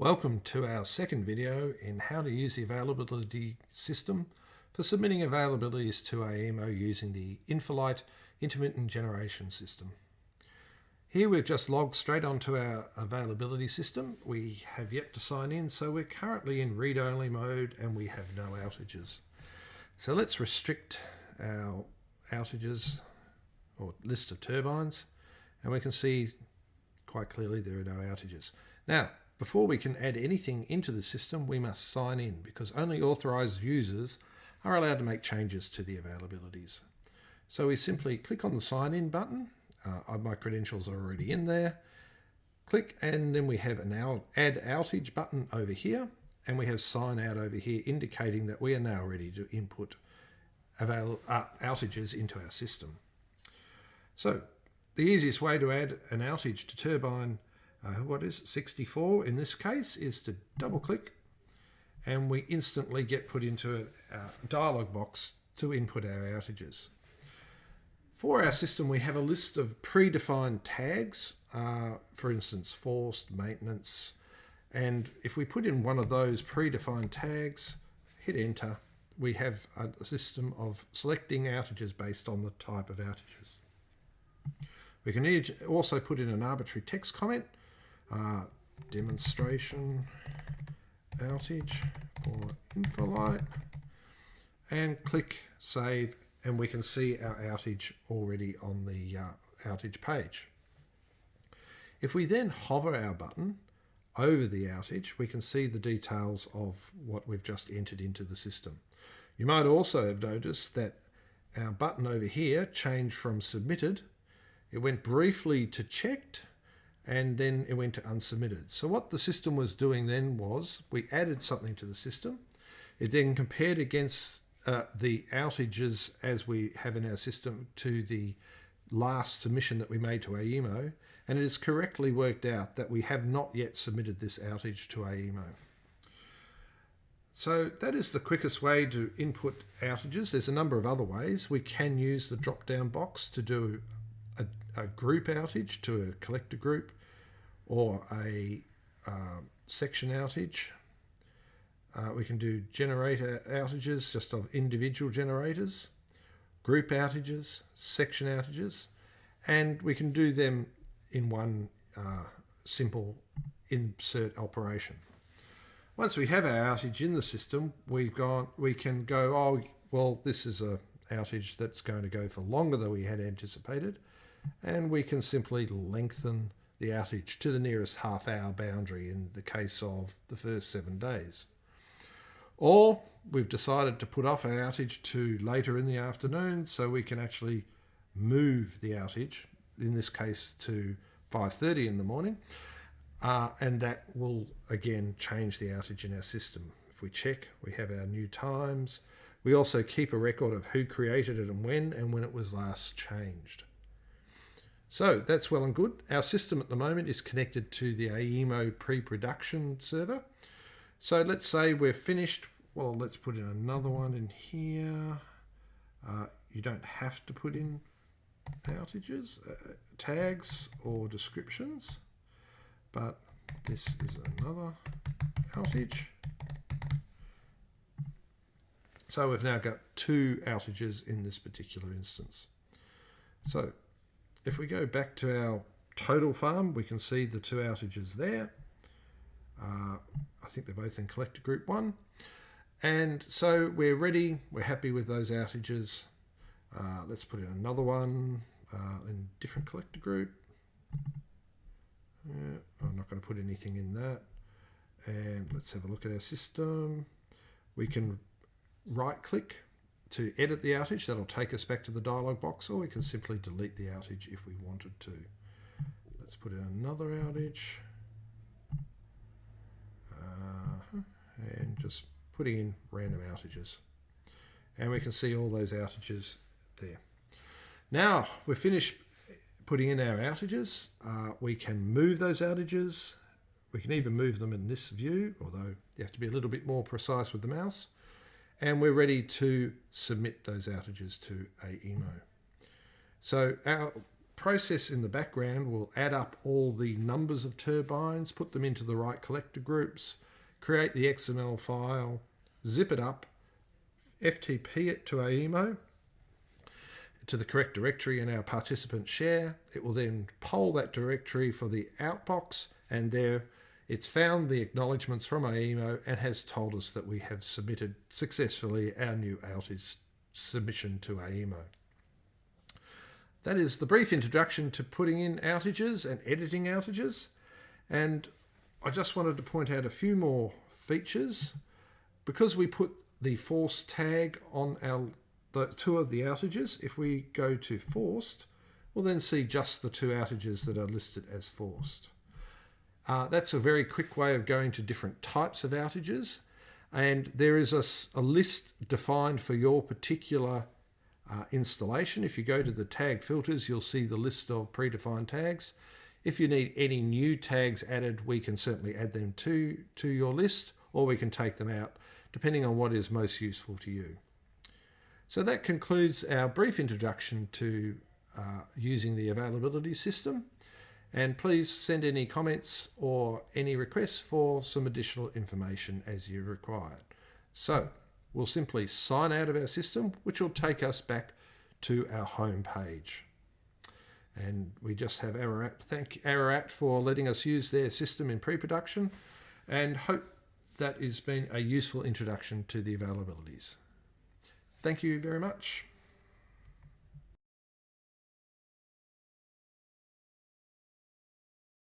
Welcome to our second video in how to use the availability system for submitting availabilities to AEMO using the Infolite Intermittent Generation System. Here we've just logged straight onto our availability system. We have yet to sign in, so we're currently in read-only mode and we have no outages. So let's restrict our outages or list of turbines, and we can see quite clearly there are no outages. Now, before we can add anything into the system, we must sign in because only authorized users are allowed to make changes to the availabilities. So we simply click on the sign in button. My credentials are already in there. Click, and then we have an add outage button over here, and we have sign out over here indicating that we are now ready to input outages into our system. So the easiest way to add an outage to turbine 64 in this case is to double click, and we instantly get put into a dialog box to input our outages. For our system, we have a list of predefined tags, for instance, forced, maintenance, and if we put in one of those predefined tags, hit enter, we have a system of selecting outages based on the type of outages. We can also put in an arbitrary text comment, demonstration outage for Infolite, and click save, and we can see our outage already on the outage page. If we then hover our button over the outage, we can see the details of what we've just entered into the system. You might also have noticed that our button over here changed from submitted. It went briefly to checked, and then it went to unsubmitted. So what the system was doing then was we added something to the system. It then compared against the outages as we have in our system to the last submission that we made to AEMO, and it has correctly worked out that we have not yet submitted this outage to AEMO. So that is the quickest way to input outages. There's a number of other ways. We can use the drop-down box to do a group outage to a collector group, or a section outage. We can do generator outages just of individual generators, group outages, section outages, and we can do them in one simple insert operation. Once we have our outage in the system, we can go, oh, well, this is an outage that's going to go for longer than we had anticipated, and we can simply lengthen the outage to the nearest half-hour boundary in the case of the first 7 days. Or we've decided to put off our outage to later in the afternoon, so we can actually move the outage, in this case to 5:30 in the morning, and that will again change the outage in our system. If we check, we have our new times. We also keep a record of who created it and when it was last changed. So that's well and good. Our system at the moment is connected to the AEMO pre-production server. So let's say we're finished. Well, let's put in another one in here. You don't have to put in outages, tags or descriptions, but this is another outage. So we've now got 2 outages in this particular instance. So if we go back to our total farm, we can see the 2 outages there. I think they're both in collector group 1. And so we're ready. We're happy with those outages. Let's put in another one in different collector group. I'm not going to put anything in that. And let's have a look at our system. We can right click to edit the outage. That'll take us back to the dialog box, or we can simply delete the outage if we wanted to. Let's put in another outage, and just putting in random outages, and we can see all those outages there. Now we're finished putting in our outages. We can move those outages. We can even move them in this view, although you have to be a little bit more precise with the mouse. And we're ready to submit those outages to AEMO. So our process in the background will add up all the numbers of turbines, put them into the right collector groups, create the XML file, zip it up, FTP it to AEMO, to the correct directory in our participant share. It will then poll that directory for the outbox, and there it's found the acknowledgements from AEMO and has told us that we have submitted successfully our new outage submission to AEMO. That is the brief introduction to putting in outages and editing outages. And I just wanted to point out a few more features. Because we put the forced tag on the two of the outages, if we go to forced, we'll then see just the two outages that are listed as forced. That's a very quick way of going to different types of outages. And there is a list defined for your particular installation. If you go to the tag filters, you'll see the list of predefined tags. If you need any new tags added, we can certainly add them to your list, or we can take them out, depending on what is most useful to you. So that concludes our brief introduction to using the availability system. And please send any comments or any requests for some additional information as you require. So we'll simply sign out of our system, which will take us back to our home page. And we just have Ararat. Thank Ararat for letting us use their system in pre-production, and hope that has been a useful introduction to the availabilities. Thank you very much.